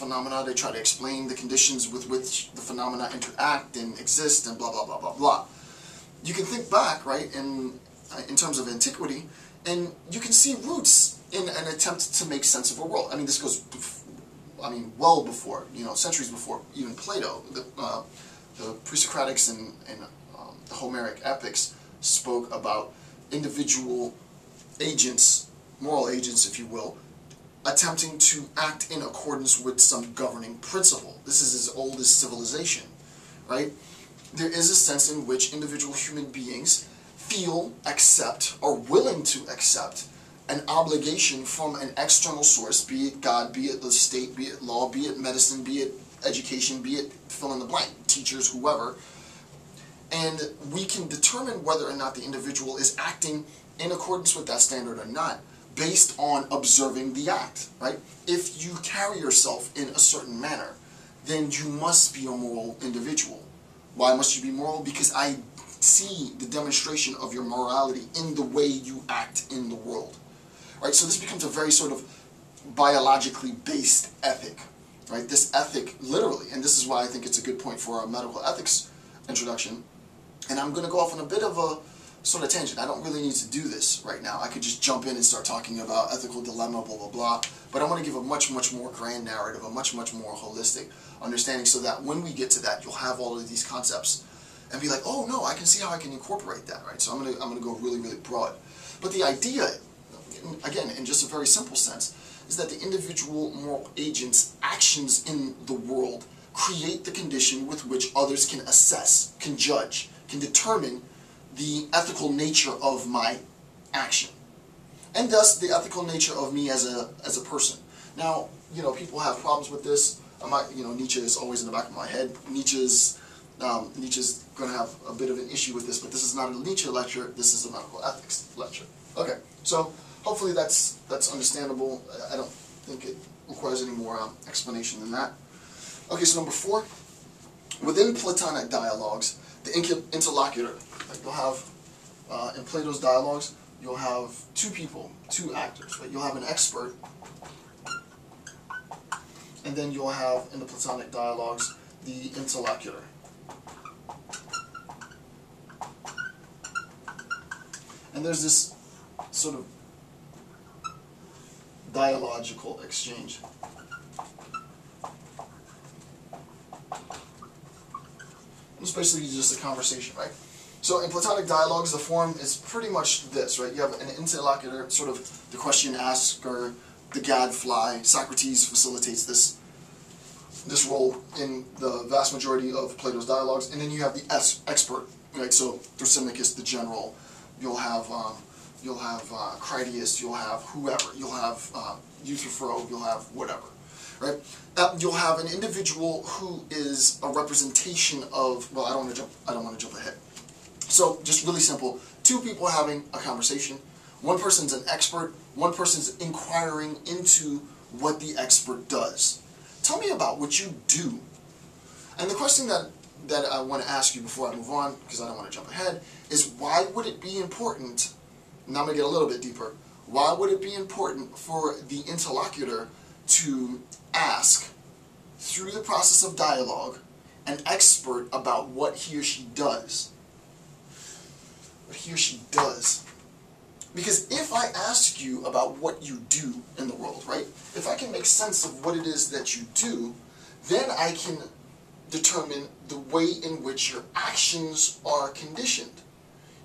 phenomena. They try to explain the conditions with which the phenomena interact and exist and blah, blah, blah, blah, blah. You can think back, right, in terms of antiquity, and you can see roots in an attempt to make sense of a world. I mean, this goes, well before, centuries before even Plato. The pre-Socratics and the Homeric epics spoke about individual agents, moral agents, if you will, attempting to act in accordance with some governing principle. This is as old as civilization, right? There is a sense in which individual human beings feel, accept, are willing to accept an obligation from an external source, be it God, be it the state, be it law, be it medicine, be it education, be it fill in the blank, teachers, whoever. And we can determine whether or not the individual is acting in accordance with that standard or not based on observing the act, right? If you carry yourself in a certain manner, then you must be a moral individual. Why must you be moral? Because I see the demonstration of your morality in the way you act in the world, right? So this becomes a very sort of biologically based ethic, right? This ethic, literally, and this is why I think it's a good point for our medical ethics introduction. And I'm going to go off on a bit of a sort of tangent. I don't really need to do this right now. I could just jump in and start talking about ethical dilemma, blah, blah, blah. But I want to give a much, much more grand narrative, a much, much more holistic understanding so that when we get to that, you'll have all of these concepts and be like, oh, no, I can see how I can incorporate that, right? So I'm gonna go really, really broad. But the idea, again, in just a very simple sense, is that the individual moral agent's actions in the world create the condition with which others can assess, can judge, can determine the ethical nature of my action, and thus the ethical nature of me as a person. Now, people have problems with this. Nietzsche is always in the back of my head. Nietzsche's going to have a bit of an issue with this, but this is not a Nietzsche lecture. This is a medical ethics lecture. Okay, so hopefully that's understandable. I don't think it requires any more explanation than that. Okay, so number 4, within Platonic dialogues, the interlocutor. Like you'll have, in Plato's dialogues, you'll have two people, two actors, right? You'll have an expert, and then you'll have, in the Platonic dialogues, the interlocutor. And there's this sort of dialogical exchange. It's basically just a conversation, right? So in Platonic dialogues, the form is pretty much this, right? You have an interlocutor, sort of the question asker, the gadfly. Socrates facilitates this role in the vast majority of Plato's dialogues. And then you have the expert, right? So Thrasymachus, the general. You'll have Critias. You'll have whoever. You'll have Euthyphro. You'll have whatever, right? You'll have an individual who is a representation of. Well, I don't want to jump ahead. So, just really simple, two people having a conversation. One person's an expert, one person's inquiring into what the expert does. Tell me about what you do. And the question that I want to ask you before I move on, because I don't want to jump ahead, is why would it be important, now I'm going to get a little bit deeper, why would it be important for the interlocutor to ask, through the process of dialogue, an expert about what he or she does? What he or she does. Because if I ask you about what you do in the world, right? If I can make sense of what it is that you do, then I can determine the way in which your actions are conditioned.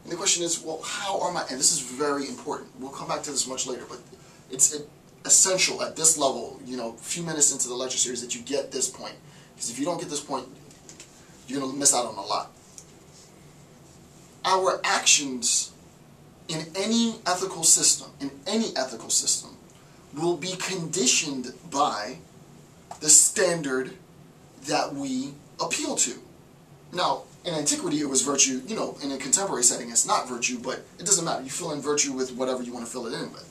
And the question is, well, how are my, and this is very important, we'll come back to this much later, but it's essential at this level, a few minutes into the lecture series, that you get this point. Because if you don't get this point, you're going to miss out on a lot. Our actions in any ethical system, will be conditioned by the standard that we appeal to. Now, in antiquity it was virtue, in a contemporary setting it's not virtue, but it doesn't matter. You fill in virtue with whatever you want to fill it in with.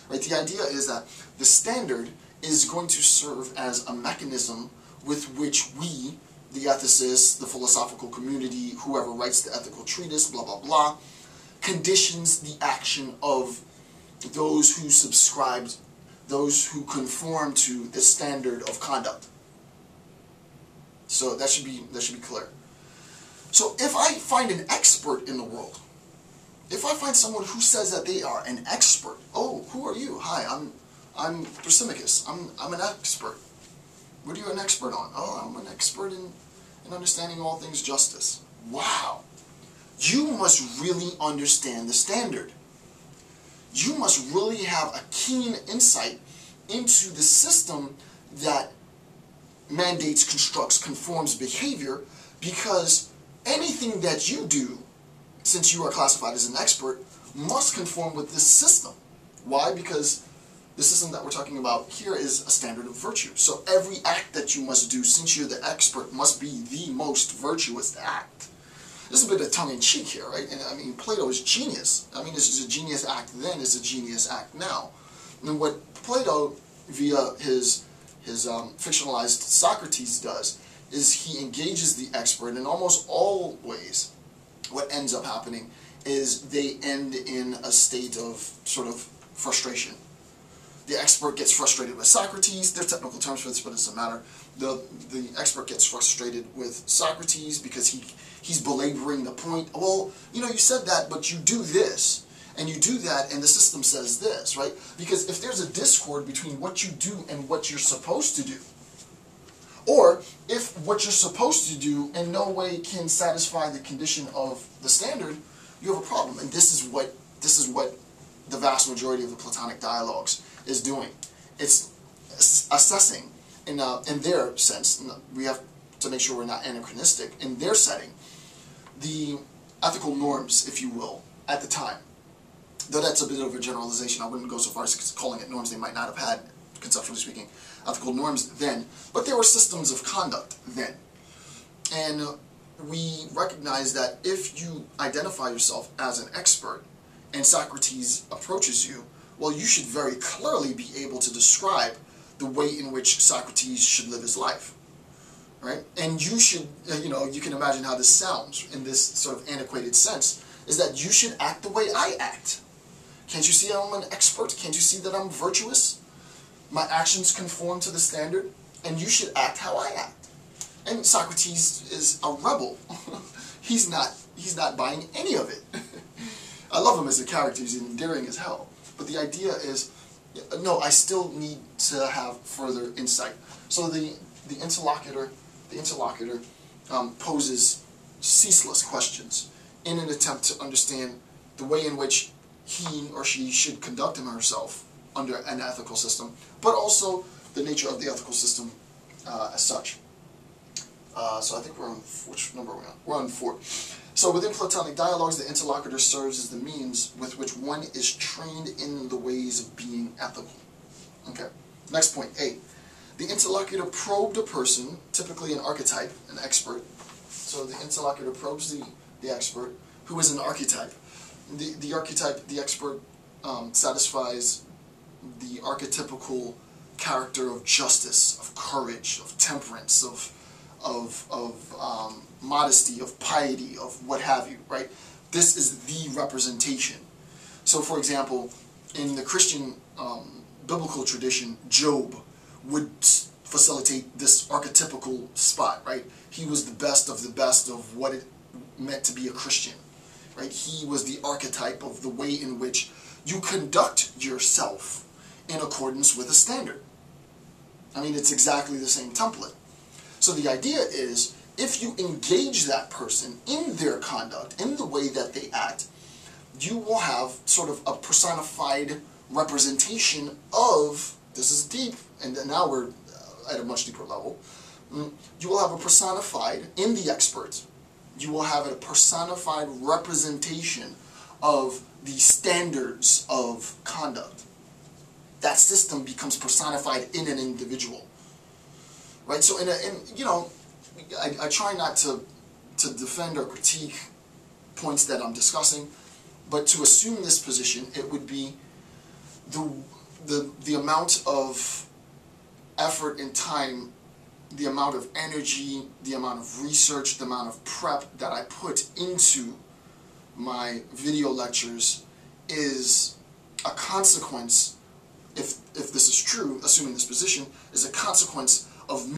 Right? The idea is that the standard is going to serve as a mechanism with which we, the ethicists, the philosophical community, whoever writes the ethical treatise, blah, blah, blah, conditions the action of those who subscribe, those who conform to the standard of conduct. So that should be clear. So if I find an expert in the world, if I find someone who says that they are an expert, oh, who are you? Hi, I'm Thrasymachus. I'm an expert. What are you an expert on? Oh, I'm an expert in understanding all things justice. Wow. You must really understand the standard. You must really have a keen insight into the system that mandates, constructs, conforms behavior, because anything that you do, since you are classified as an expert, must conform with this system. Why? Because the system that we're talking about here is a standard of virtue. So every act that you must do, since you're the expert, must be the most virtuous act. This is a bit of tongue-in-cheek here, right? And I mean, Plato is genius. I mean, this is a genius act then, it's a genius act now. And what Plato, via his fictionalized Socrates does, is he engages the expert, and almost always what ends up happening is they end in a state of sort of frustration. The expert gets frustrated with Socrates. There are technical terms for this, but it doesn't matter. The expert gets frustrated with Socrates because he's belaboring the point. Well, you know, you said that, but you do this, and you do that, and the system says this, right? Because if there's a discord between what you do and what you're supposed to do, or if what you're supposed to do in no way can satisfy the condition of the standard, you have a problem. And this is what the vast majority of the Platonic dialogues is doing. It's assessing, in their sense, we have to make sure we're not anachronistic, in their setting, the ethical norms, if you will, at the time. Though that's a bit of a generalization, I wouldn't go so far as calling it norms. They might not have had, conceptually speaking, ethical norms then, but there were systems of conduct then. And we recognize that if you identify yourself as an expert and Socrates approaches you, well, you should very clearly be able to describe the way in which Socrates should live his life, right? And you should, you know, you can imagine how this sounds in this sort of antiquated sense, is that you should act the way I act. Can't you see I'm an expert? Can't you see that I'm virtuous? My actions conform to the standard, and you should act how I act. And Socrates is a rebel. He's not buying any of it. I love him as a character. He's endearing as hell. But the idea is, no, I still need to have further insight. So the interlocutor poses ceaseless questions in an attempt to understand the way in which he or she should conduct him or herself under an ethical system, but also the nature of the ethical system as such. So I think we're on, which number are we on? We're on 4. So within Platonic dialogues, the interlocutor serves as the means with which one is trained in the ways of being ethical. Okay, next point, A. The interlocutor probed a person, typically an archetype, an expert. So the interlocutor probes the expert, who is an archetype. The archetype, the expert, satisfies the archetypical character of justice, of courage, of temperance, of modesty, of piety, of what have you, right? This is the representation. So, for example, in the Christian biblical tradition, Job would facilitate this archetypical spot, right? He was the best of what it meant to be a Christian, right? He was the archetype of the way in which you conduct yourself in accordance with a standard. I mean, it's exactly the same template. So the idea is, if you engage that person in their conduct, in the way that they act, you will have sort of a personified representation of, this is deep, and now we're at a much deeper level, you will have a personified, in the expert, you will have a personified representation of the standards of conduct. That system becomes personified in an individual. Right, so you know, I try not to defend or critique points that I'm discussing, but to assume this position, it would be the amount of effort and time, the amount of energy, the amount of research, the amount of prep that I put into my video lectures is a consequence, if this is true, assuming this position, is a consequence of